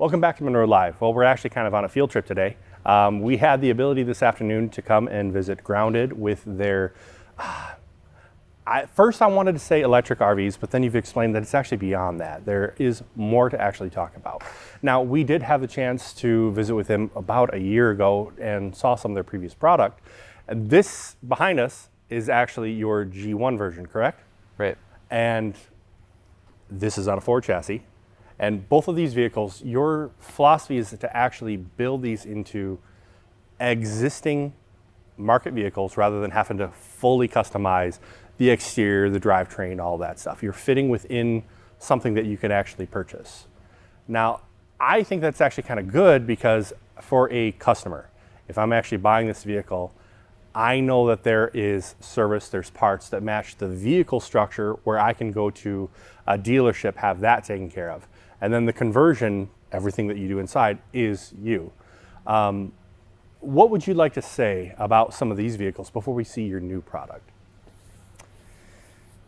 Welcome back to Munro Live. Well, we're actually kind of on a field trip today. We had the ability this afternoon to come and visit Grounded with their, first I wanted to say electric RVs, but then you've explained that it's actually beyond that. There is more to actually talk about. Now, we did have the chance to visit with them about a year ago and saw some of their previous product. And this behind us is actually your G1 version, correct? Right. And this is on a Ford chassis. And both of these vehicles, your philosophy is to actually build these into existing market vehicles rather than having to fully customize the exterior, the drivetrain, all that stuff. You're fitting within something that you can actually purchase. Now, I think that's actually kind of good because for a customer, if I'm actually buying this vehicle, I know that there is service, there's parts that match the vehicle structure where I can go to a dealership, have that taken care of. And then the conversion, everything that you do inside is you. What would you like to say about some of these vehicles before we see your new product?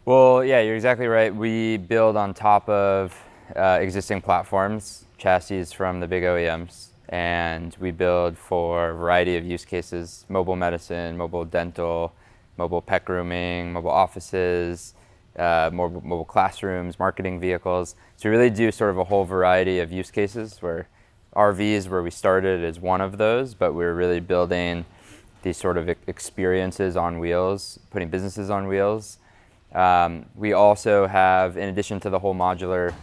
Well, yeah, you're exactly right. We build on top of existing platforms, chassis from the big OEMs, and we build for a variety of use cases: mobile medicine, mobile dental, mobile pet grooming, mobile offices, mobile classrooms, marketing vehicles. So we really do sort of a whole variety of use cases, where RVs, where we started, is one of those, but we're really building these sort of experiences on wheels, putting businesses on wheels. We also have, in addition to the whole modular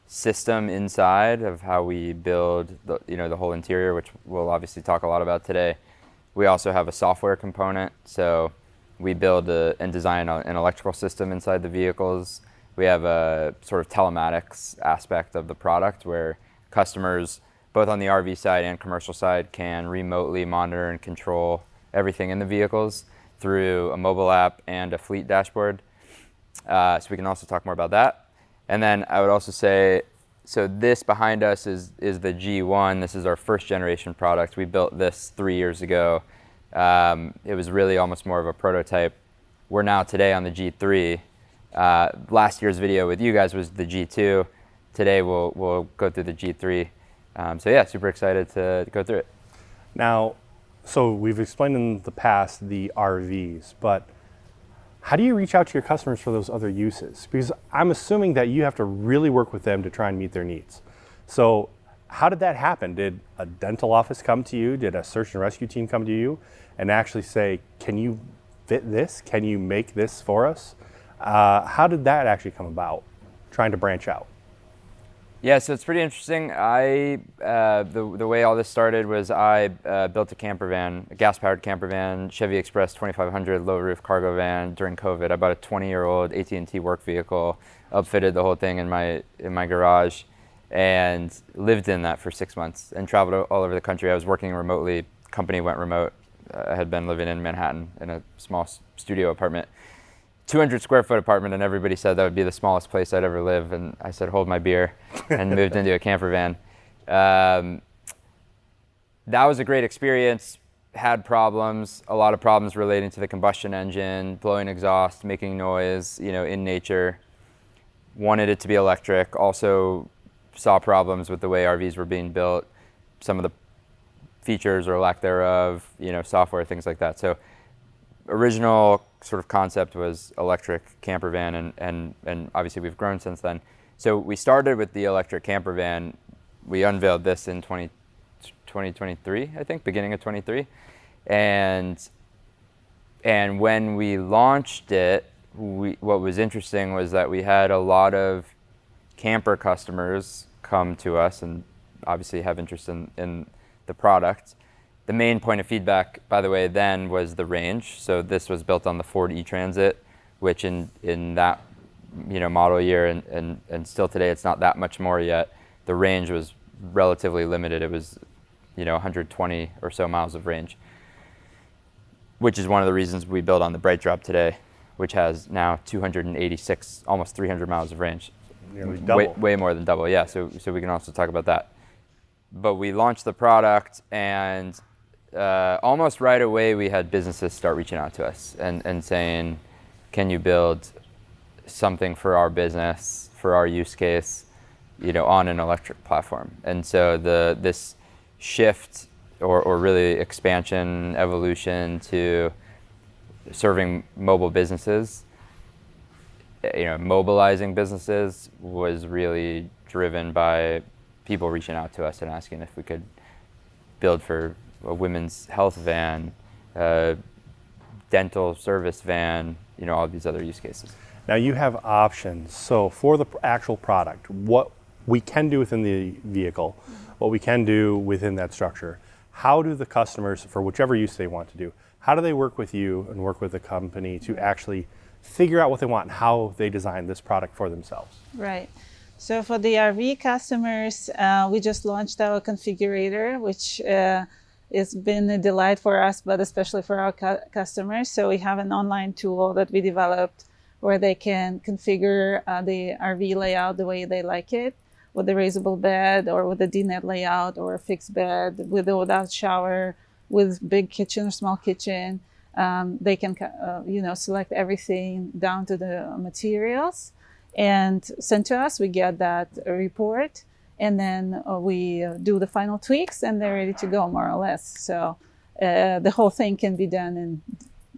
system inside of how we build the whole interior, which we'll obviously talk a lot about today, we also have a software component. So we build and design an electrical system inside the vehicles. We have a sort of telematics aspect of the product where customers, both on the RV side and commercial side, can remotely monitor and control everything in the vehicles through a mobile app and a fleet dashboard. So we can also talk more about that. And then I would also say, so this behind us is the G1. This is our first generation product. We built this 3 years ago. It was really almost more of a prototype. We're now today on the G3. Last year's video with you guys was the G2. Today we'll go through the G3. So yeah, super excited to go through it. Now, so we've explained in the past the RVs, but how do you reach out to your customers for those other uses? Because I'm assuming that you have to really work with them to try and meet their needs. So how did that happen? Did a dental office come to you? Did a search and rescue team come to you and actually say, can you fit this? Can you make this for us? How did that actually come about, trying to branch out? Yeah, so it's pretty interesting. The way all this started was I built a camper van, a gas-powered camper van, Chevy Express 2500 low-roof cargo van during COVID. I bought a 20-year-old AT&T work vehicle, upfitted the whole thing in my garage, and lived in that for 6 months and traveled all over the country. I was working remotely. Company went remote. I had been living in Manhattan in a small studio apartment. 200 square foot apartment, and everybody said that would be the smallest place I'd ever live, and I said hold my beer and moved into a camper van. That was a great experience. Had problems, a lot of problems relating to the combustion engine, blowing exhaust, making noise, in nature. Wanted it to be electric. Also saw problems with the way RVs were being built, some of the features or lack thereof, software, things like that. So original sort of concept was electric camper van, and obviously we've grown since then. So we started with the electric camper van. We unveiled this in 2023, I think, beginning of 23. And when we launched it, what was interesting was that we had a lot of camper customers come to us and obviously have interest in the product. The main point of feedback, by the way, then was the range. So this was built on the Ford E-Transit, which in that model year and still today, it's not that much more yet. The range was relatively limited. It was 120 or so miles of range, which is one of the reasons we build on the Bright Drop today, which has now 286, almost 300 miles of range. Nearly double. Way more than double, yeah. So we can also talk about that. But we launched the product, and almost right away we had businesses start reaching out to us and saying, can you build something for our business, for our use case? on an electric platform. And so this shift or really expansion, evolution to serving mobile businesses, mobilizing businesses was really driven by people reaching out to us and asking if we could build for a women's health van, dental service van, all these other use cases. Now you have options. So for the actual product, what we can do within the vehicle, what we can do within that structure, how do the customers, for whichever use they want to do, how do they work with you and work with the company to actually figure out what they want and how they design this product for themselves? Right. So for the RV customers, we just launched our configurator, which has been a delight for us, but especially for our customers. So we have an online tool that we developed where they can configure the RV layout the way they like it, with a raisable bed or with a D-net layout or a fixed bed, with or without shower, with big kitchen or small kitchen. They can select everything down to the materials and send to us. We get that report, and then we do the final tweaks, and they're ready to go, more or less. So the whole thing can be done in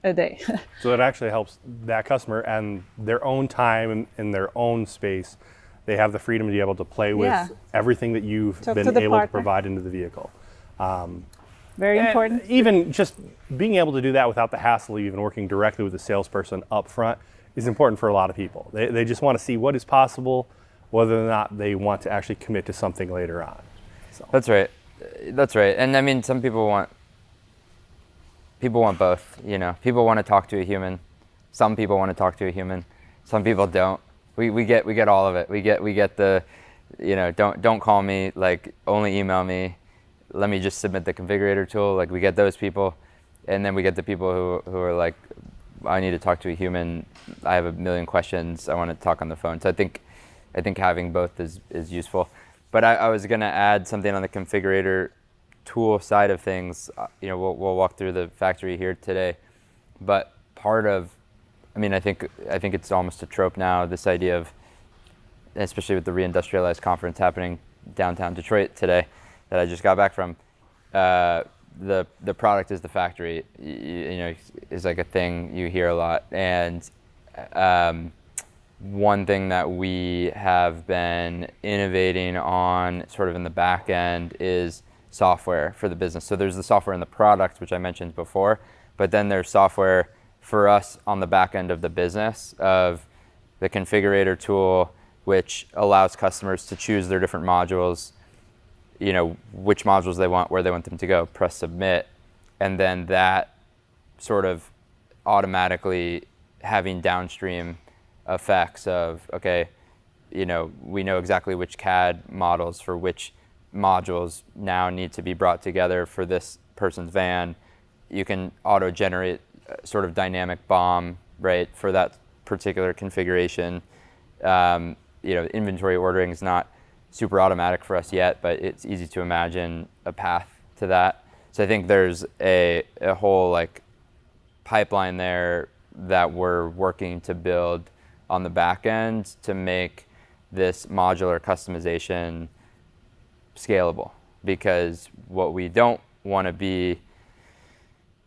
a day. So it actually helps that customer and their own time in their own space. They have the freedom to be able to play with everything that you've been able to provide into the vehicle. Very important. Even just being able to do that without the hassle of even working directly with the salesperson up front is important for a lot of people. They just want to see what is possible, whether or not they want to actually commit to something later on. So. That's right. And I mean, some people want both. People want to talk to a human. Some people want to talk to a human. Some people don't. We get all of it. We get the, don't call me, like only email me. Let me just submit the configurator tool. Like, we get those people, and then we get the people who are like, I need to talk to a human. I have a million questions. I want to talk on the phone. So I think having both is useful. But I was going to add something on the configurator tool side of things. We'll walk through the factory here today, but part of, I think it's almost a trope now, this idea of, especially with the Reindustrialized conference happening downtown Detroit today that I just got back from, the product is the factory, is like a thing you hear a lot. And one thing that we have been innovating on sort of in the back end is software for the business. So there's the software in the product, which I mentioned before, but then there's software for us on the back end of the business of the configurator tool, which allows customers to choose their different modules, which modules they want, where they want them to go, press submit, and then that sort of automatically having downstream effects of, okay, we know exactly which CAD models for which modules now need to be brought together for this person's van. You can auto-generate sort of dynamic BOM, right, for that particular configuration. Inventory ordering is not super automatic for us yet, but it's easy to imagine a path to that. So I think there's a whole like pipeline there that we're working to build on the back end to make this modular customization scalable. Because what we don't want to be,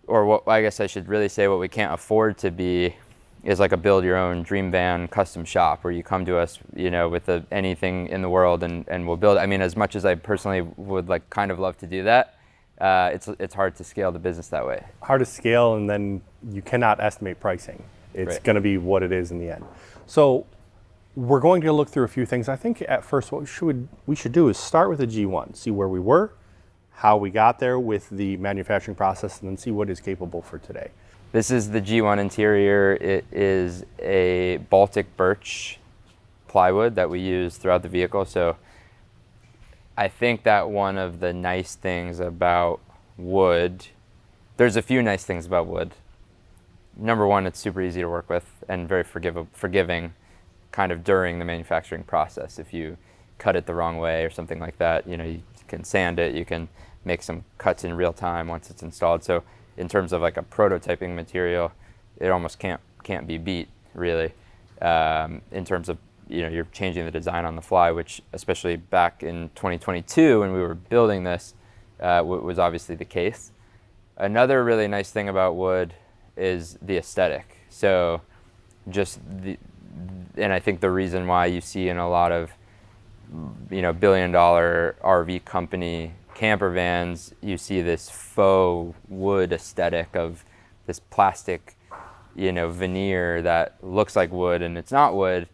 or what I guess I should really say, what we can't afford to be, is like a build your own dream van custom shop where you come to us, with anything in the world and we'll build. I mean, as much as I personally would like kind of love to do that, it's hard to scale the business that way. Hard to scale, and then you cannot estimate pricing. It's going to be what it is in the end. So we're going to look through a few things. I think at first what we should do is start with the G1, see where we were, how we got there with the manufacturing process, and then see what is capable for today. This is the G1 interior. It is a Baltic birch plywood that we use throughout the vehicle. So I think that one of the nice things about wood, there's a few nice things about wood. Number one, it's super easy to work with and very forgiving kind of during the manufacturing process. If you cut it the wrong way or something like that, you can sand it, you can make some cuts in real time once it's installed. So in terms of like a prototyping material, it almost can't be beat, really, in terms of you're changing the design on the fly, which especially back in 2022 when we were building this was obviously the case. Another really nice thing about wood is the aesthetic. So and I think the reason why you see in a lot of billion-dollar RV company camper vans, you see this faux wood aesthetic of this plastic veneer that looks like wood and it's not wood.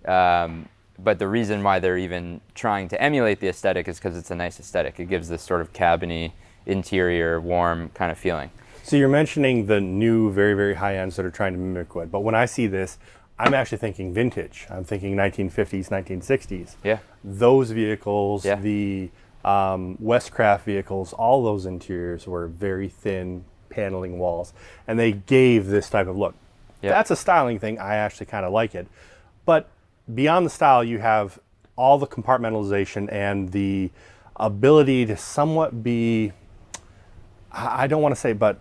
But the reason why they're even trying to emulate the aesthetic is because it's a nice aesthetic. It gives this sort of cabiny, interior, warm kind of feeling. So you're mentioning the new, very, very high ends that are trying to mimic wood. But when I see this, I'm actually thinking vintage. I'm thinking 1950s, 1960s. Yeah. Those vehicles, Yeah. the Westcraft vehicles, all those interiors were very thin paneling walls. And they gave this type of look. Yeah. That's a styling thing. I actually kind of like it. But beyond the style, you have all the compartmentalization and the ability to somewhat be, I don't want to say, but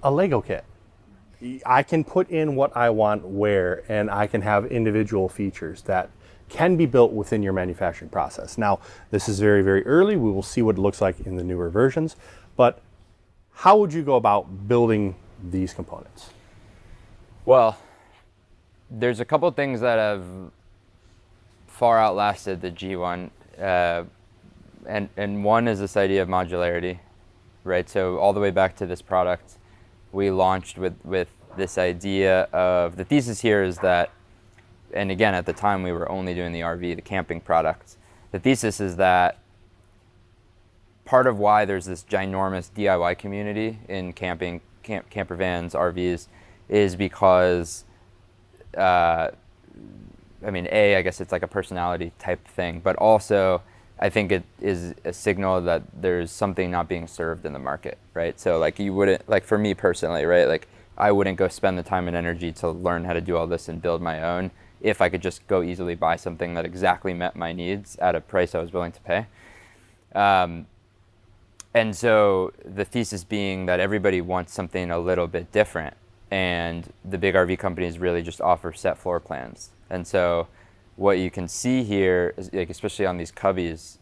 a Lego kit. I can put in what I want where, and I can have individual features that can be built within your manufacturing process. Now, this is very, very early. We will see what it looks like in the newer versions. But how would you go about building these components? Well, there's a couple things that have far outlasted the G1, and one is this idea of modularity, right? So all the way back to this product, we launched with this idea of, the thesis here is that, and again, at the time we were only doing the RV, the camping product. The thesis is that part of why there's this ginormous DIY community in camping, camper vans, RVs, is because, I guess it's like a personality type thing, but also I think it is a signal that there's something not being served in the market, right? So like you wouldn't, like for me personally, right? Like I wouldn't go spend the time and energy to learn how to do all this and build my own if I could just go easily buy something that exactly met my needs at a price I was willing to pay. And so the thesis being that everybody wants something a little bit different, and the big RV companies really just offer set floor plans. And so what you can see here is, like, especially on these cubbies,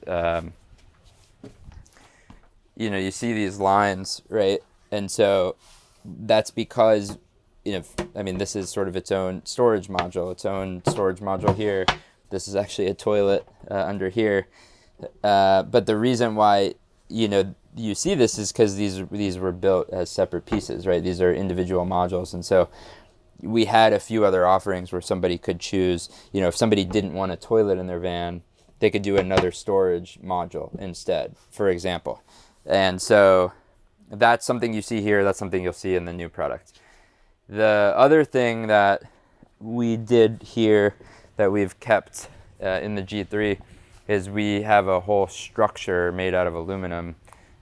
you see these lines, right? And so that's because, this is sort of its own storage module here. This is actually a toilet under here. But the reason why, you see this is because these were built as separate pieces, right? These are individual modules. And so we had a few other offerings where somebody could choose, if somebody didn't want a toilet in their van, they could do another storage module instead, for example. And so that's something you see here. That's something you'll see in the new product. The other thing that we did here that we've kept in the G3 is we have a whole structure made out of aluminum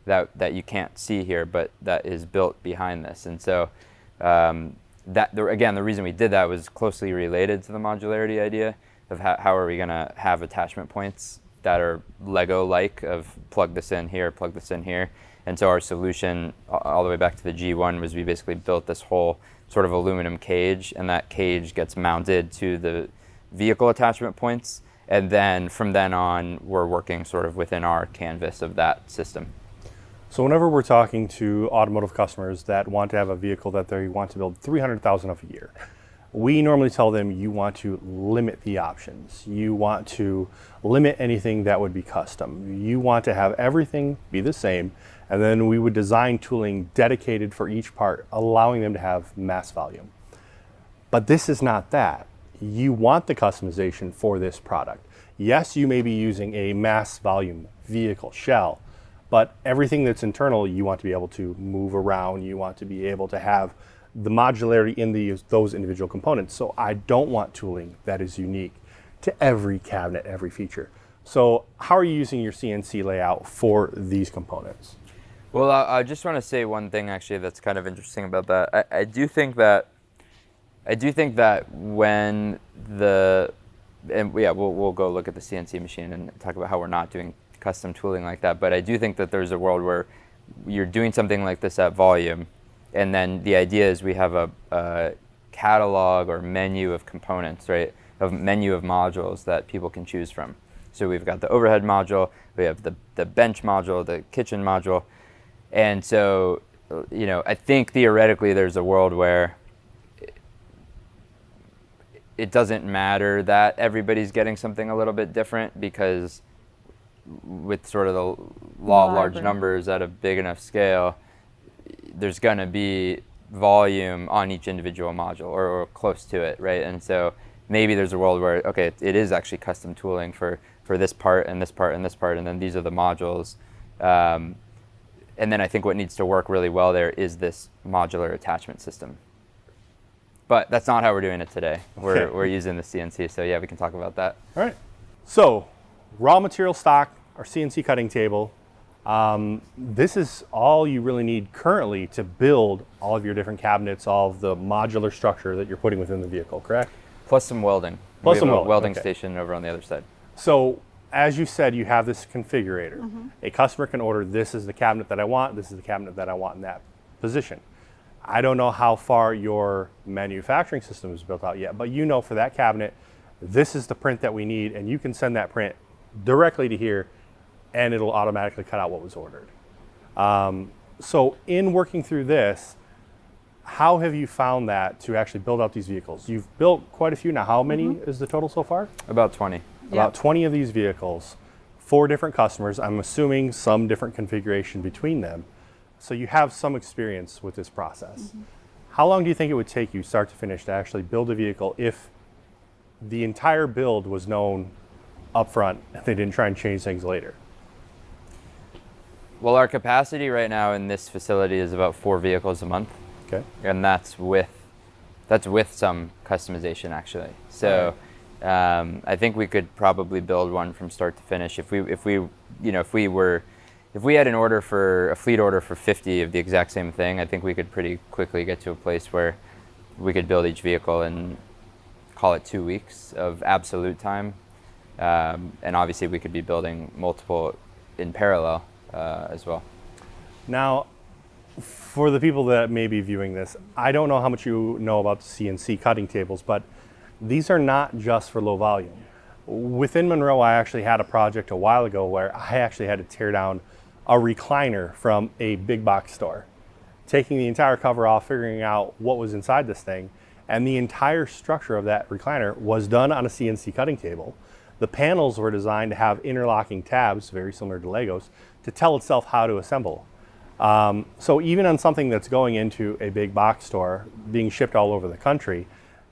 that you can't see here, but that is built behind this. And so the reason we did that was closely related to the modularity idea of how are we going to have attachment points that are Lego-like, of plug this in here, plug this in here. And so our solution all the way back to the G1 was we basically built this whole sort of aluminum cage, and that cage gets mounted to the vehicle attachment points. And then from then on, we're working sort of within our canvas of that system. So whenever we're talking to automotive customers that want to have a vehicle that they want to build 300,000 of a year, we normally tell them you want to limit the options. You want to limit anything that would be custom. You want to have everything be the same, and then we would design tooling dedicated for each part, allowing them to have mass volume. But this is not that. You want the customization for this product. Yes, you may be using a mass volume vehicle shell, but everything that's internal, you want to be able to move around. You want to be able to have the modularity in those individual components. So I don't want tooling that is unique to every cabinet, every feature. So how are you using your CNC layout for these components? Well, I just want to say one thing actually that's kind of interesting about that. I do think that when we'll go look at the CNC machine and talk about how we're not doing custom tooling like that. But I do think that there's a world where you're doing something like this at volume, and then the idea is we have a catalog or menu of components, right? menu of modules that people can choose from. So we've got the overhead module, we have the bench module, the kitchen module. And so, I think theoretically there's a world where it doesn't matter that everybody's getting something a little bit different, because with sort of the law of large numbers at a big enough scale, there's going to be volume on each individual module or close to it, right? And so maybe there's a world where, okay, it is actually custom tooling for this part and this part and this part, and then these are the modules. And then I think what needs to work really well there is this modular attachment system. But that's not how we're doing it today. We're using the CNC, so yeah, we can talk about that. All right. So raw material stock, our CNC cutting table. This is all you really need currently to build all of your different cabinets, all of the modular structure that you're putting within the vehicle, correct? Plus some welding. Plus some we have welding. A welding Okay. station over on the other side. So as you said, you have this configurator. A customer can order, this is the cabinet that I want, this is the cabinet that I want in that position. I don't know how far your manufacturing system is built out yet, but for that cabinet, this is the print that we need, and you can send that print directly to here, and it'll automatically cut out what was ordered. So in working through this, how have you found that to actually build out these vehicles? You've built quite a few now. How many is the total so far? About 20. About 20 of these vehicles, 4 different customers. I'm assuming some different configuration between them. So you have some experience with this process. How long do you think it would take you start to finish to actually build a vehicle if the entire build was known up front and they didn't try and change things later? Well, our capacity right now in this facility is about 4 vehicles a month. Okay. And that's with some customization, actually. So I think we could probably build one from start to finish. If we had a fleet order for 50 of the exact same thing, I think we could pretty quickly get to a place where we could build each vehicle in, call it 2 weeks of absolute time. And obviously we could be building multiple in parallel as well. Now, for the people that may be viewing this, I don't know how much you know about the CNC cutting tables, but these are not just for low volume. Within Munro, I actually had a project a while ago where I actually had to tear down a recliner from a big box store, taking the entire cover off, figuring out what was inside this thing, and the entire structure of that recliner was done on a CNC cutting table. The panels were designed to have interlocking tabs, very similar to Legos, to tell itself how to assemble. So even on something that's going into a big box store, being shipped all over the country,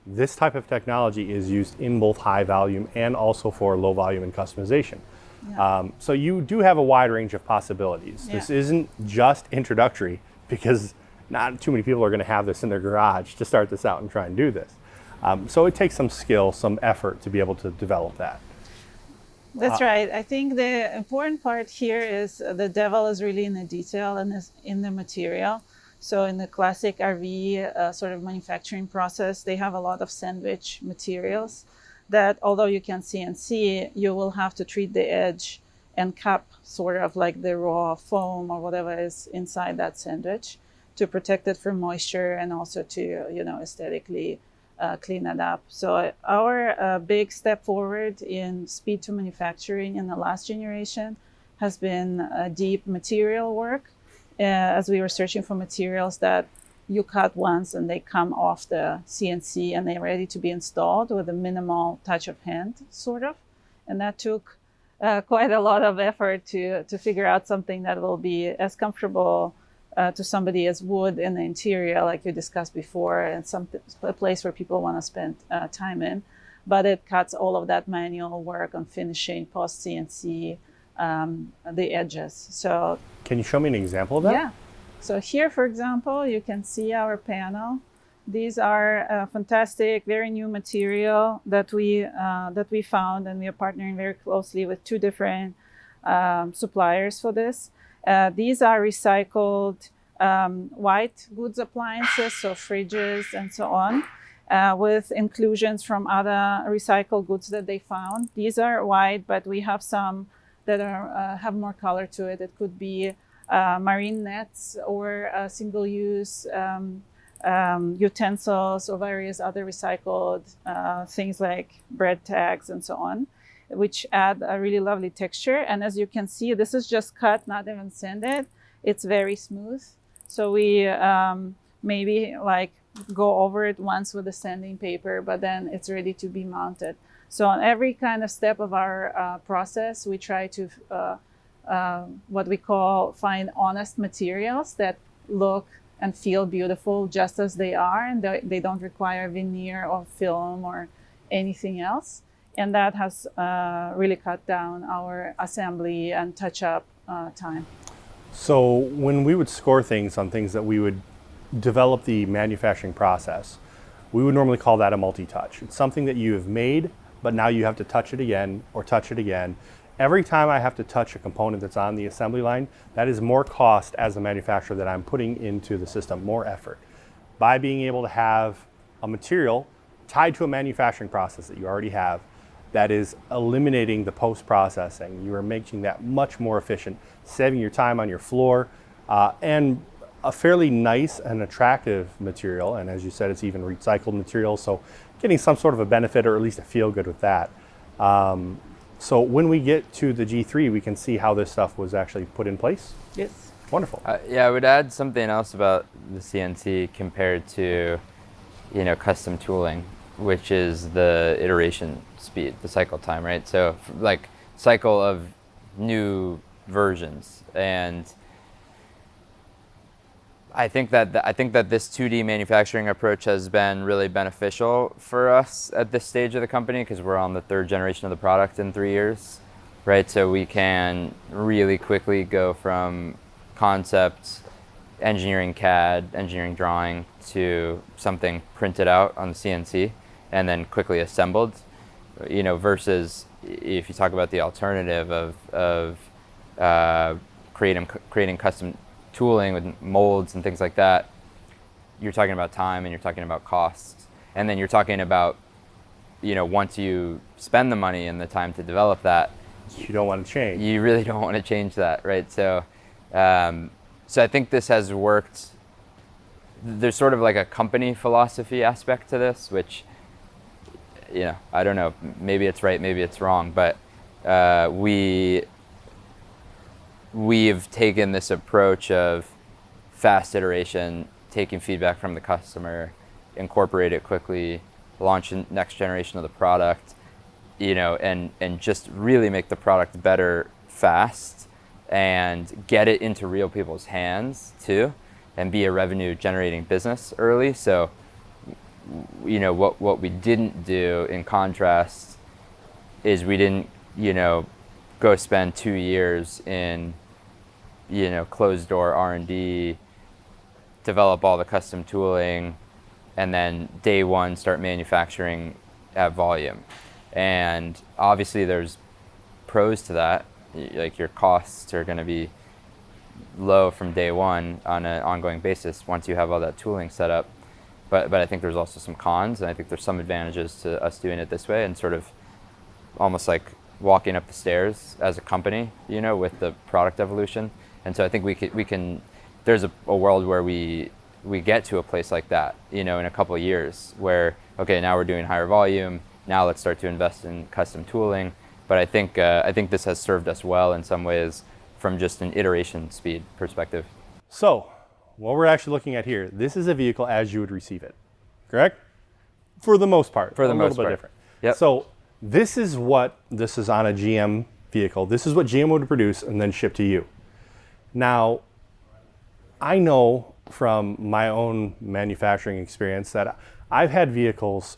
this type of technology is used in both high volume and also for low volume and customization. Yeah. So you do have a wide range of possibilities. Yeah. This isn't just introductory, because not too many people are going to have this in their garage to start this out and try and do this. So it takes some skill, some effort to be able to develop that. That's right. I think the important part here is the devil is really in the detail and is in the material. So in the classic RV sort of manufacturing process, they have a lot of sandwich materials that, although you can CNC, you will have to treat the edge and cup sort of like the raw foam or whatever is inside that sandwich to protect it from moisture and also to, aesthetically clean it up. So our big step forward in speed to manufacturing in the last generation has been deep material work. As we were searching for materials that you cut once and they come off the CNC and they're ready to be installed with a minimal touch of hand, sort of. And that took quite a lot of effort to figure out something that will be as comfortable to somebody as wood in the interior, like you discussed before, and a place where people want to spend time in. But it cuts all of that manual work on finishing post CNC the edges. So Can you show me an example of that? yeah. So here, for example, you can see our panel. These are a fantastic, very new material that we found, and we are partnering very closely with 2 different suppliers for this. These are recycled white goods appliances, so fridges and so on, with inclusions from other recycled goods that they found. These are white, but we have some that are have more color to it. It could be marine nets or single-use utensils or various other recycled things like bread tags and so on, which add a really lovely texture. And as you can see, this is just cut, not even sanded. It's very smooth. So we maybe like go over it once with the sanding paper, but then it's ready to be mounted. So on every kind of step of our process, we try to what we call find honest materials that look and feel beautiful just as they are, and they don't require veneer or film or anything else. And that has really cut down our assembly and touch-up time. So when we would score things on things that we would develop the manufacturing process, we would normally call that a multi-touch. It's something that you have made, but now you have to touch it again or touch it again. Every time I have to touch a component that's on the assembly line, that is more cost as a manufacturer that I'm putting into the system, more effort. By being able to have a material tied to a manufacturing process that you already have, that is eliminating the post-processing. You are making that much more efficient, saving your time on your floor, and a fairly nice and attractive material. And as you said, it's even recycled material, so getting some sort of a benefit or at least a feel good with that. So when we get to the G3, we can see how this stuff was actually put in place. Yes. Wonderful. Yeah, I would add something else about the CNC compared to, custom tooling, which is the iteration speed, the cycle time, right? So like cycle of new versions. And I think that this 2D manufacturing approach has been really beneficial for us at this stage of the company because we're on the 3rd generation of the product in 3 years, right? So we can really quickly go from concept, engineering CAD, engineering drawing, to something printed out on the CNC and then quickly assembled, versus if you talk about the alternative of creating custom tooling with molds and things like that, you're talking about time and you're talking about costs. And then you're talking about, once you spend the money and the time to develop that, you don't want to change. You really don't want to change that, right? So, so I think this has worked. There's sort of like a company philosophy aspect to this, which, I don't know, maybe it's right, maybe it's wrong, but we've taken this approach of fast iteration, taking feedback from the customer, incorporate it quickly, launch the next generation of the product, and just really make the product better fast and get it into real people's hands too, and be a revenue generating business early. So, what we didn't do in contrast is we didn't, go spend 2 years in, closed door R&D, develop all the custom tooling, and then day one start manufacturing at volume. And obviously there's pros to that. Like your costs are going to be low from day one on an ongoing basis once you have all that tooling set up. But I think there's also some cons, and I think there's some advantages to us doing it this way and sort of almost like walking up the stairs as a company, with the product evolution. And so I think we can there's a world where we get to a place like that, in a couple of years where, okay, now we're doing higher volume, now let's start to invest in custom tooling. But I think this has served us well in some ways from just an iteration speed perspective. So what we're actually looking at here, this is a vehicle as you would receive it, correct? For the most part. For the most part. A little bit different. Yep. So this is on a GM vehicle. This is what GM would produce and then ship to you. Now, I know from my own manufacturing experience that I've had vehicles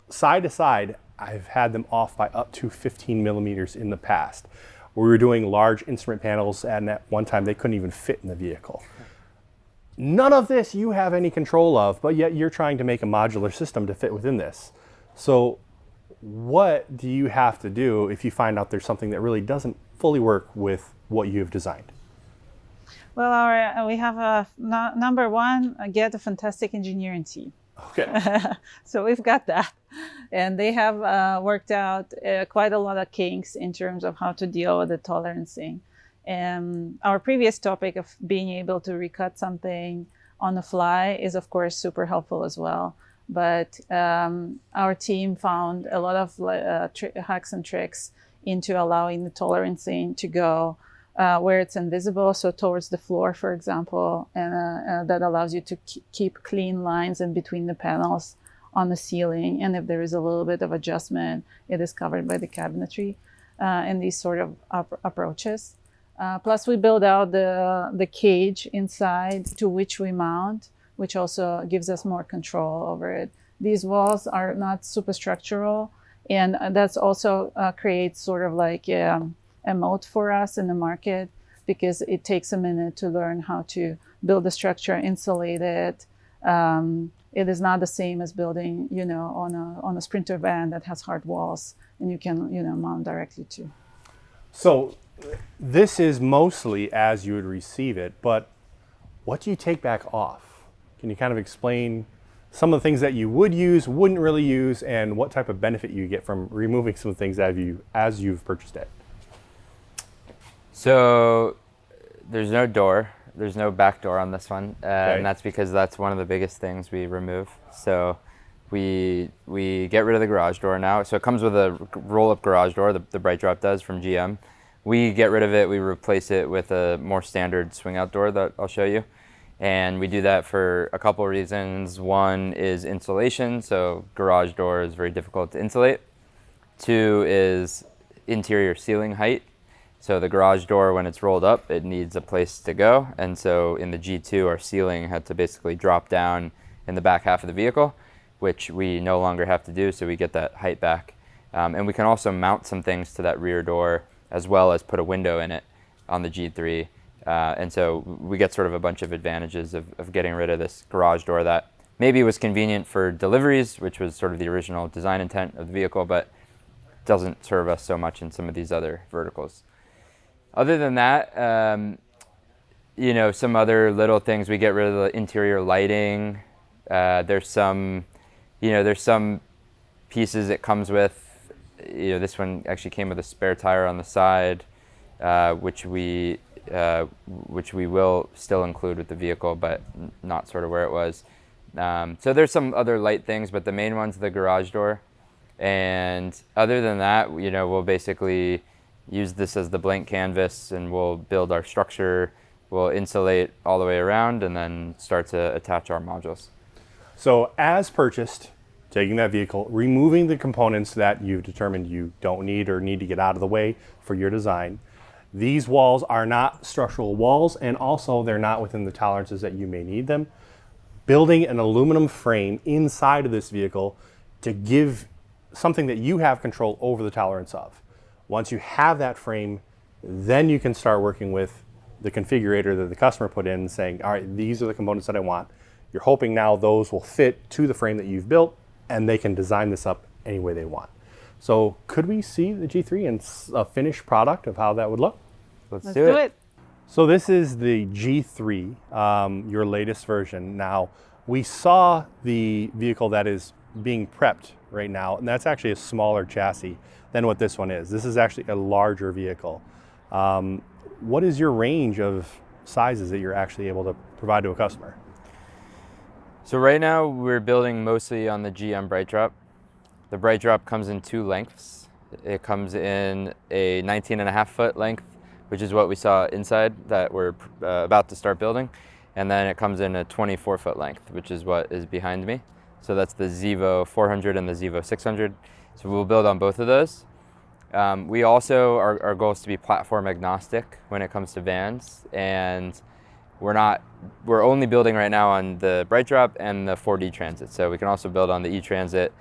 side to side, I've had them off by up to 15 millimeters in the past. We were doing large instrument panels, and at one time they couldn't even fit in the vehicle. None of this you have any control of, but yet you're trying to make a modular system to fit within this. So what do you have to do if you find out there's something that really doesn't fully work with what you've designed? Well, we have number one, get a fantastic engineering team. Okay. So we've got that. And they have worked out quite a lot of kinks in terms of how to deal with the tolerancing. And our previous topic of being able to recut something on the fly is, of course, super helpful as well. But our team found a lot of hacks and tricks into allowing the tolerancing to go where it's invisible, so towards the floor, for example, and that allows you to keep clean lines in between the panels on the ceiling. And if there is a little bit of adjustment, it is covered by the cabinetry and these sort of approaches. Plus, we build out the cage inside to which we mount, which also gives us more control over it. These walls are not superstructural, and that's also creates sort of like a moat for us in the market, because it takes a minute to learn how to build the structure, insulate it. It is not the same as building, on a Sprinter van that has hard walls and you can, mount directly to. So this is mostly as you would receive it, but what do you take back off? Can you kind of explain some of the things that you would use, wouldn't really use, and what type of benefit you get from removing some things as you've purchased it? So there's no door. There's no back door on this one, Okay. and that's because that's one of the biggest things we remove. So we get rid of the garage door now. So it comes with a roll-up garage door, the Bright Drop does from GM. We get rid of it, we replace it with a more standard swing-out door that I'll show you. And we do that for a couple of reasons. One is insulation, so garage door is very difficult to insulate. Two is interior ceiling height. So the garage door, when it's rolled up, it needs a place to go. And so in the G2, our ceiling had to basically drop down in the back half of the vehicle, which we no longer have to do, so we get that height back. And we can also mount some things to that rear door, as well as put a window in it on the G3. And so we get sort of a bunch of advantages of getting rid of this garage door that maybe was convenient for deliveries, which was sort of the original design intent of the vehicle, but doesn't serve us so much in some of these other verticals. Other than that, some other little things. We get rid of the interior lighting. There's some pieces it comes with. This one actually came with a spare tire on the side, which we will still include with the vehicle, but not sort of where it was. So there's some other light things, but the main one's the garage door. And other than that, we'll basically use this as the blank canvas, and we'll build our structure. We'll insulate all the way around and then start to attach our modules. So as purchased, taking that vehicle, removing the components that you've determined you don't need or need to get out of the way for your design. These walls are not structural walls, and also they're not within the tolerances that you may need them. Building an aluminum frame inside of this vehicle to give something that you have control over the tolerance of. Once you have that frame, then you can start working with the configurator that the customer put in, saying, all right, these are the components that I want. You're hoping now those will fit to the frame that you've built, and they can design this up any way they want. So could we see the G3 and a finished product of how that would look? Let's do it. So this is the G3, your latest version. Now, we saw the vehicle that is being prepped right now, and that's actually a smaller chassis than what this one is. This is actually a larger vehicle. What is your range of sizes that you're actually able to provide to a customer? So right now we're building mostly on the GM Bright Drop. The Bright Drop comes in two lengths. It comes in a 19.5 foot length, which is what we saw inside that we're about to start building. And then it comes in a 24 foot length, which is what is behind me. So that's the Zevo 400 and the Zevo 600. So we'll build on both of those. We also, our goal is to be platform agnostic when it comes to vans. And we're only building right now on the Bright Drop and the 4D Transit. So we can also build on the E-Transit.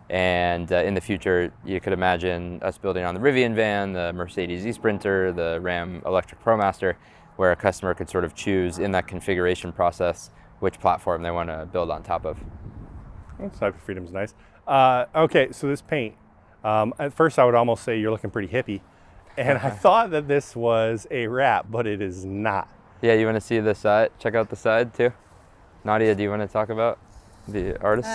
And in the future, you could imagine us building on the Rivian van, the Mercedes E-Sprinter, the Ram Electric ProMaster, where a customer could sort of choose in that configuration process which platform they want to build on top of. This type of freedom is nice. Okay, so this paint. At first I would almost say you're looking pretty hippie. And I thought that this was a wrap, but it is not. Yeah, you want to see the side? Check out the side too. Nadia, do you want to talk about the artists?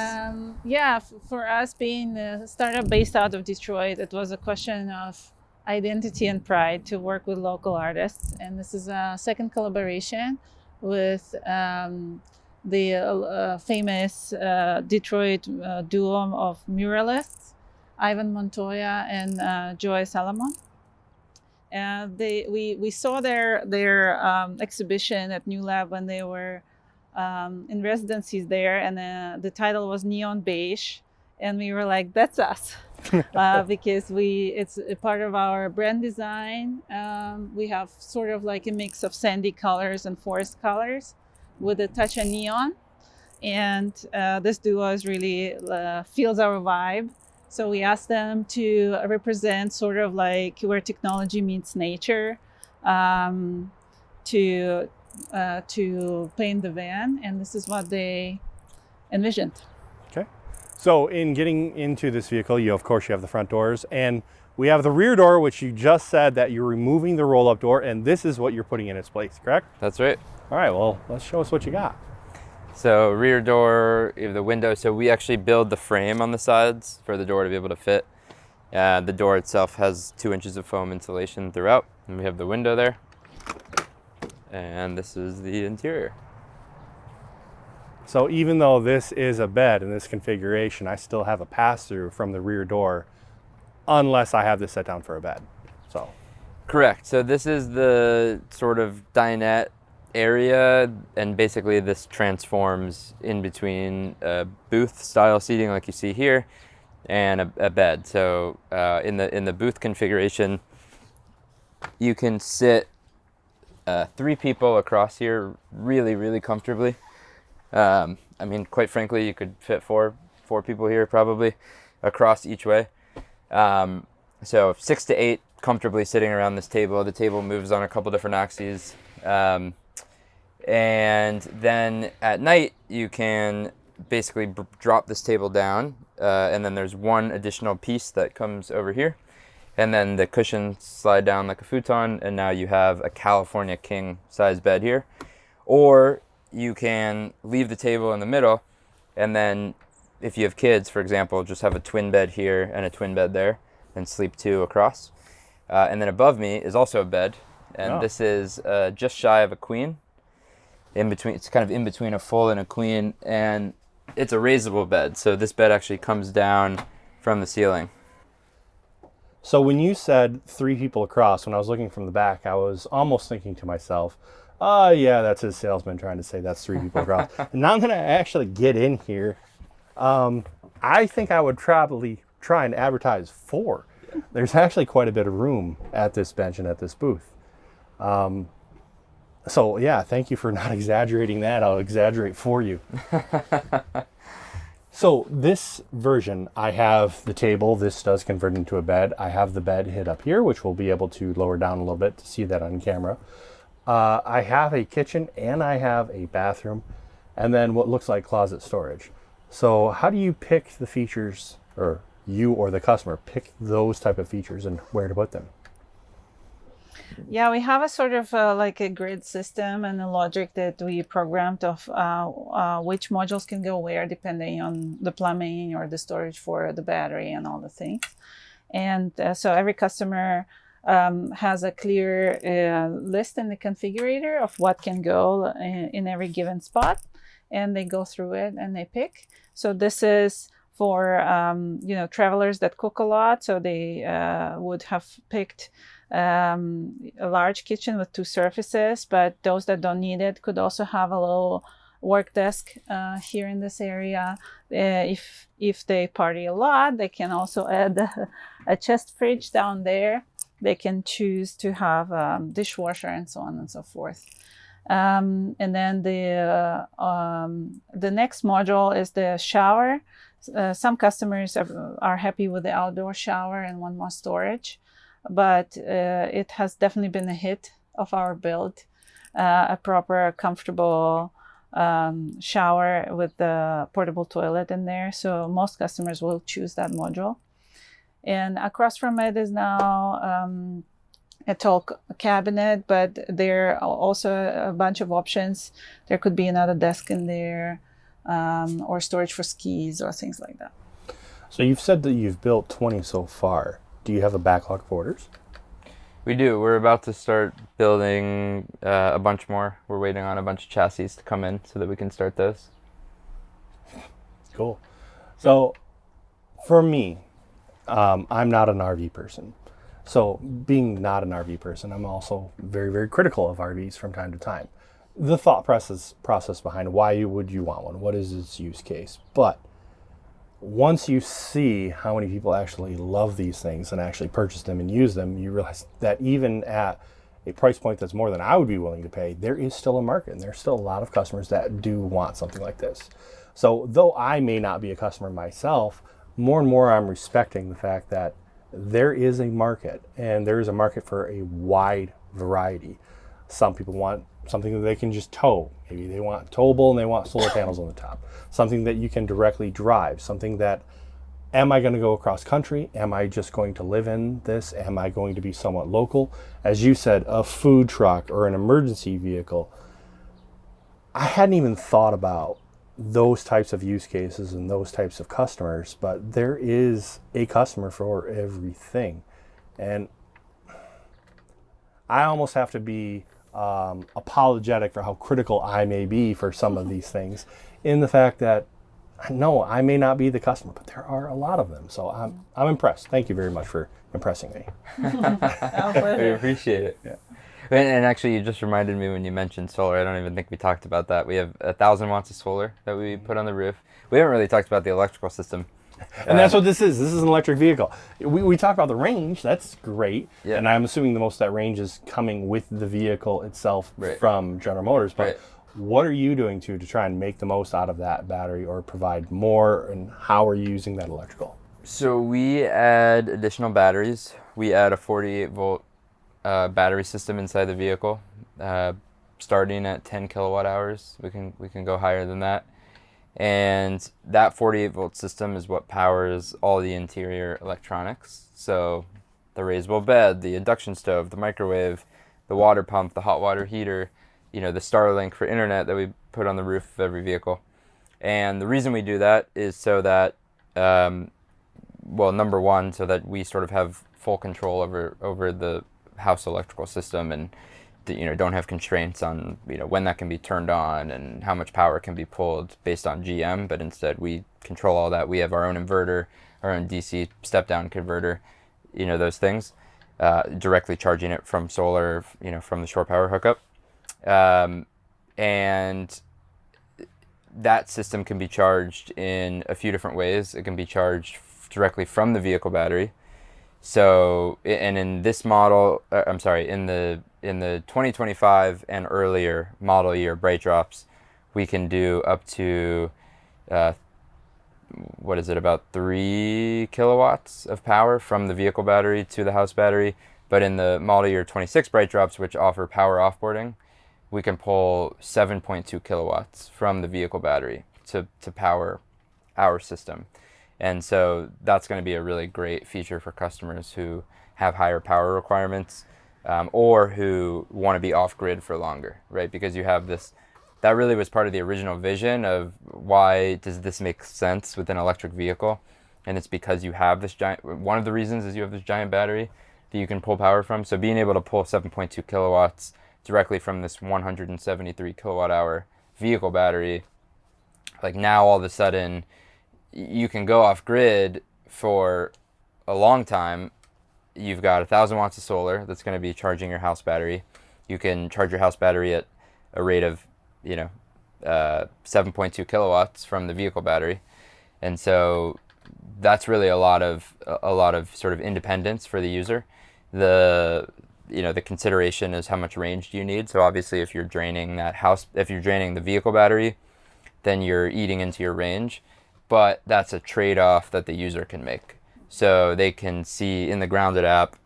Yeah, for us being a startup based out of Detroit, it was a question of identity and pride to work with local artists. And this is a second collaboration with famous Detroit duo of muralists, Ivan Montoya and Joy Salomon. We saw their exhibition at New Lab when they were in residencies there, and the title was Neon Beige, and we were like, that's us. Because it's a part of our brand design. We have sort of like a mix of sandy colors and forest colors with a touch of neon, and this duo is really feels our vibe. So we asked them to represent sort of like where technology meets nature, to paint the van, and this is what they envisioned. Okay. So in getting into this vehicle, of course you have the front doors, and we have the rear door, which you just said that you're removing the roll-up door, and this is what you're putting in its place, correct? That's right. All right, well, let's show us what you got. So rear door, you have the window. So we actually build the frame on the sides for the door to be able to fit. The door itself has 2 inches of foam insulation throughout, and we have the window there. And this is the interior. So even though this is a bed in this configuration, I still have a pass-through from the rear door unless I have this set down for a bed. So correct. So this is the sort of dinette area, and basically this transforms in between booth style seating like you see here and a bed. So in the booth configuration, you can sit 3 people across here really comfortably. I mean, quite frankly, you could fit four people here probably across each way. So 6 to 8 comfortably sitting around this table. The table moves on a couple different axes. And then at night, you can basically drop this table down, and then there's one additional piece that comes over here. And then the cushions slide down like a futon, and now you have a California king size bed here. Or you can leave the table in the middle, and then if you have kids, for example, just have a twin bed here and a twin bed there, and sleep 2 across. And then above me is also a bed, and this is just shy of a queen. In between, it's kind of in between a full and a queen, and it's a raisable bed. So this bed actually comes down from the ceiling. So when you said 3 people across, when I was looking from the back, I was almost thinking to myself, oh yeah, that's his salesman trying to say that's 3 people across. And now I'm gonna actually get in here. I think I would probably try and advertise 4. There's actually quite a bit of room at this bench and at this booth. So yeah, thank you for not exaggerating that. I'll exaggerate for you. So this version, I have the table. This does convert into a bed. I have the bed hid up here, which we'll be able to lower down a little bit to see that on camera. I have a kitchen and I have a bathroom, and then what looks like closet storage. So how do you pick the features, or you or the customer pick those type of features and where to put them? Yeah, we have a sort of like a grid system and a logic that we programmed of which modules can go where depending on the plumbing or the storage for the battery and all the things. And so every customer has a clear list in the configurator of what can go in every given spot, and they go through it and they pick. So this is for travelers that cook a lot, so they would have picked a large kitchen with 2 surfaces, but those that don't need it could also have a little work desk here in this area. If they party a lot, they can also add a chest fridge down there. They can choose to have a dishwasher and so on and so forth. And then the next module is the shower. Some customers are happy with the outdoor shower and want more storage, but it has definitely been a hit of our build, a proper, comfortable shower with the portable toilet in there. So most customers will choose that module. And across from it is now a tall cabinet, but there are also a bunch of options. There could be another desk in there, or storage for skis or things like that. So you've said that you've built 20 so far. Do you have a backlog of orders? We do. We're about to start building a bunch more. We're waiting on a bunch of chassis to come in so that we can start those. Cool. So for me, I'm not an RV person. So being not an RV person, I'm also very, very critical of RVs from time to time. The thought process behind why would you want one? What is its use case? But once you see how many people actually love these things and actually purchase them and use them, you realize that even at a price point that's more than I would be willing to pay, there is still a market, and there's still a lot of customers that do want something like this. So though I may not be a customer myself, more and more I'm respecting the fact that there is a market, and there is a market for a wide variety. Some people want something that they can just tow. Maybe they want towable and they want solar panels on the top. Something that you can directly drive. Something that, am I going to go across country? Am I just going to live in this? Am I going to be somewhat local? As you said, a food truck or an emergency vehicle. I hadn't even thought about those types of use cases and those types of customers, but there is a customer for everything. And I almost have to be apologetic for how critical I may be for some of these things, in the fact that no, I may not be the customer, but there are a lot of them. So I'm impressed. Thank you very much for impressing me. We appreciate it. Yeah. And actually, you just reminded me when you mentioned solar. I don't even think we talked about that. We have 1,000 watts of solar that we put on the roof. We haven't really talked about the electrical system. And that's what this is. This is an electric vehicle. We talk about the range. That's great. Yeah. And I'm assuming the most of that range is coming with the vehicle itself Right. from General Motors. But Right. what are you doing to try and make the most out of that battery or provide more? And how are you using that electrical? So we add additional batteries. We add a 48 volt battery system inside the vehicle, starting at 10 kilowatt hours. We can go higher than that. And that 48 volt system is what powers all the interior electronics. So the raisable bed, the induction stove, the microwave, the water pump, the hot water heater, the Starlink for internet that we put on the roof of every vehicle. And the reason we do that is so that, number one, so that we sort of have full control over the house electrical system, and don't have constraints on when that can be turned on and how much power can be pulled based on GM, but instead we control all that. We have our own inverter, our own DC step down converter, those things, directly charging it from solar, from the shore power hookup. And that system can be charged in a few different ways. It can be charged directly from the vehicle battery. So, and in this model, in the 2025 and earlier model year bright drops, we can do up to, about 3 kilowatts of power from the vehicle battery to the house battery. But in the model year 26 bright drops, which offer power offboarding, we can pull 7.2 kilowatts from the vehicle battery to power our system. And so that's going to be a really great feature for customers who have higher power requirements, or who want to be off-grid for longer, right? Because you have this, that really was part of the original vision of why does this make sense with an electric vehicle? And it's because you have this one of the reasons is you have this giant battery that you can pull power from. So being able to pull 7.2 kilowatts directly from this 173 kilowatt hour vehicle battery, like now all of a sudden, you can go off grid for a long time. You've got 1,000 watts of solar that's going to be charging your house battery. You can charge your house battery at a rate of, 7.2 kilowatts from the vehicle battery. And so that's really a lot of sort of independence for the user. The consideration is how much range do you need. So obviously if you're draining the vehicle battery, then you're eating into your range. But that's a trade-off that the user can make. So they can see in the Grounded app,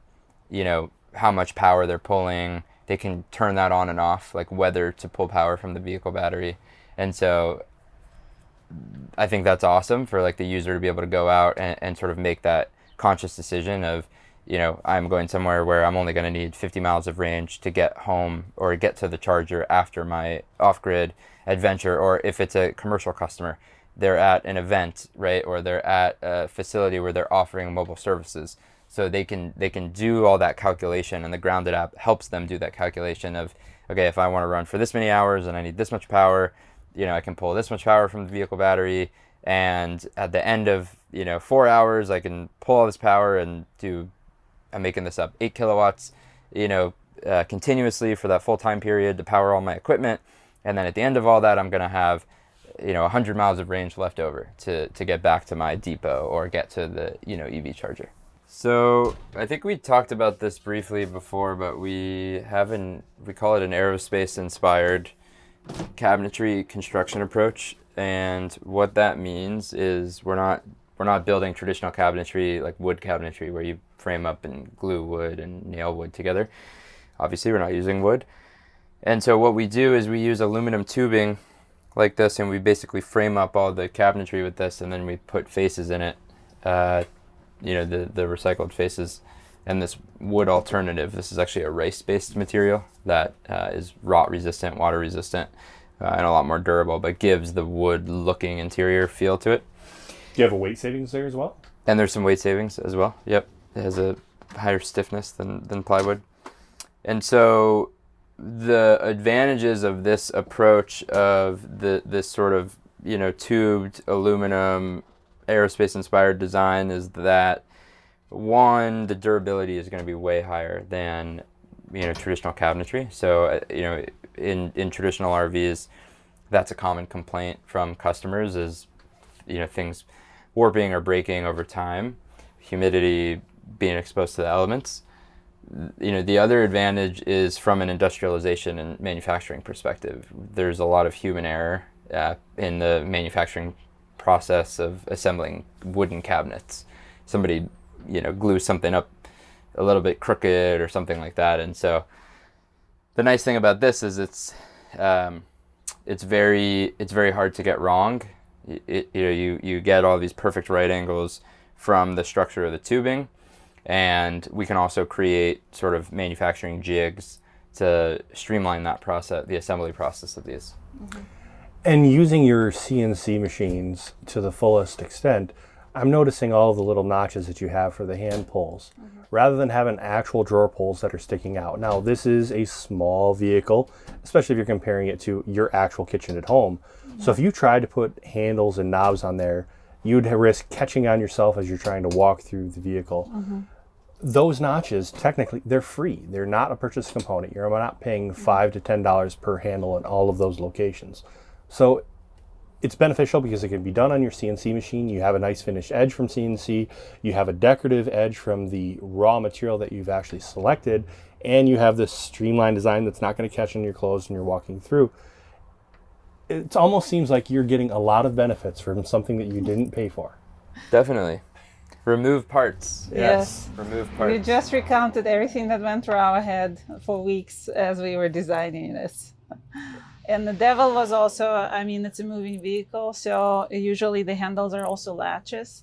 how much power they're pulling. They can turn that on and off, like whether to pull power from the vehicle battery. And so I think that's awesome for like the user to be able to go out and sort of make that conscious decision of, I'm going somewhere where I'm only going to need 50 miles of range to get home or get to the charger after my off-grid adventure. Or if it's a commercial customer, they're at an event, right? Or they're at a facility where they're offering mobile services. So they can do all that calculation, and the Grounded app helps them do that calculation of, okay, if I want to run for this many hours and I need this much power, I can pull this much power from the vehicle battery, and at the end of 4 hours I can pull all this power and do, I'm making this up, 8 kilowatts, continuously for that full time period to power all my equipment, and then at the end of all that I'm going to have 100 miles of range left over to get back to my depot or get to the EV charger. So I think we talked about this briefly before, but we call it an aerospace inspired cabinetry construction approach. And what that means is we're not building traditional cabinetry like wood cabinetry where you frame up and glue wood and nail wood together. Obviously we're not using wood. And so what we do is we use aluminum tubing like this, and we basically frame up all the cabinetry with this, and then we put faces in it, the recycled faces, and this wood alternative. This is actually a rice-based material that is rot resistant, water resistant, and a lot more durable, but gives the wood-looking interior feel to it. Do you have a weight savings there as well? And there's some weight savings as well. Yep, it has a higher stiffness than plywood. And so the advantages of this approach of this sort of tubed aluminum aerospace inspired design is that, one, the durability is going to be way higher than traditional cabinetry. So in traditional RVs, that's a common complaint from customers is things warping or breaking over time, humidity, being exposed to the elements. The other advantage is from an industrialization and manufacturing perspective. There's a lot of human error in the manufacturing process of assembling wooden cabinets. Somebody, glues something up a little bit crooked or something like that. And so the nice thing about this is it's very hard to get wrong. You get all these perfect right angles from the structure of the tubing. And we can also create sort of manufacturing jigs to streamline that process, the assembly process of these. Mm-hmm. And using your CNC machines to the fullest extent, I'm noticing all the little notches that you have for the hand pulls, rather than having actual drawer pulls that are sticking out. Now, this is a small vehicle, especially if you're comparing it to your actual kitchen at home. Mm-hmm. So if you tried to put handles and knobs on there, you'd risk catching on yourself as you're trying to walk through the vehicle. Mm-hmm. Those notches, technically, they're free. They're not a purchase component. You're not paying $5 to $10 per handle in all of those locations. So it's beneficial because it can be done on your CNC machine. You have a nice finished edge from CNC. You have a decorative edge from the raw material that you've actually selected. And you have this streamlined design that's not going to catch on your clothes when you're walking through. It almost seems like you're getting a lot of benefits from something that you didn't pay for. Definitely. Remove parts. Yes. Remove parts. We just recounted everything that went through our head for weeks as we were designing this. And the devil was also, it's a moving vehicle, so usually the handles are also latches.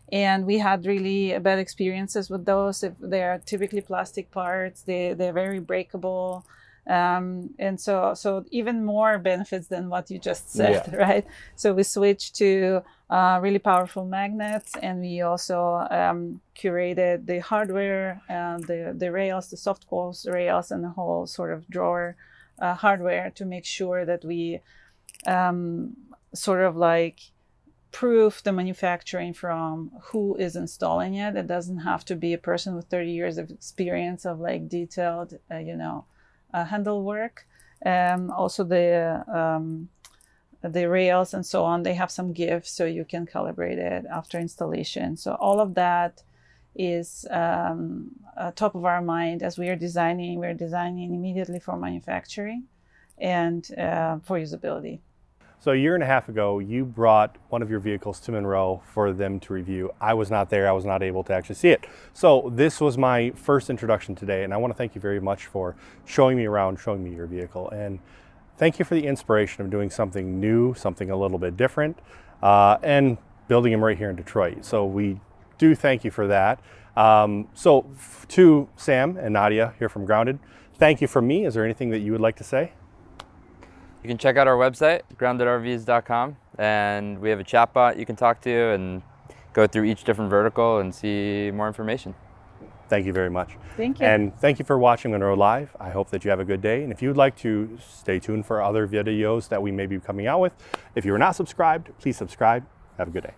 And we had really bad experiences with those. If they're typically plastic parts, they're very breakable. And so even more benefits than what you just said, right? So we switched to really powerful magnets, and we also curated the hardware and the rails, the soft close rails, and the whole sort of drawer hardware to make sure that we sort of like proof the manufacturing from who is installing it. It doesn't have to be a person with 30 years of experience of like detailed, handle work. Also the rails and so on, they have some give, so you can calibrate it after installation. So all of that is top of our mind as we are designing. We're designing immediately for manufacturing and for usability. So a year and a half ago, you brought one of your vehicles to Munro for them to review. I was not there. I was not able to actually see it. So this was my first introduction today, and I want to thank you very much for showing me around, showing me your vehicle. And thank you for the inspiration of doing something new, something a little bit different, and building them right here in Detroit. So we do thank you for that. To Sam and Nadia here from Grounded, thank you from me. Is there anything that you would like to say? You can check out our website, groundedrvs.com, and we have a chatbot you can talk to and go through each different vertical and see more information. Thank you very much. Thank you. And thank you for watching Munro Live. I hope that you have a good day. And if you'd like to stay tuned for other videos that we may be coming out with, if you're not subscribed, please subscribe. Have a good day.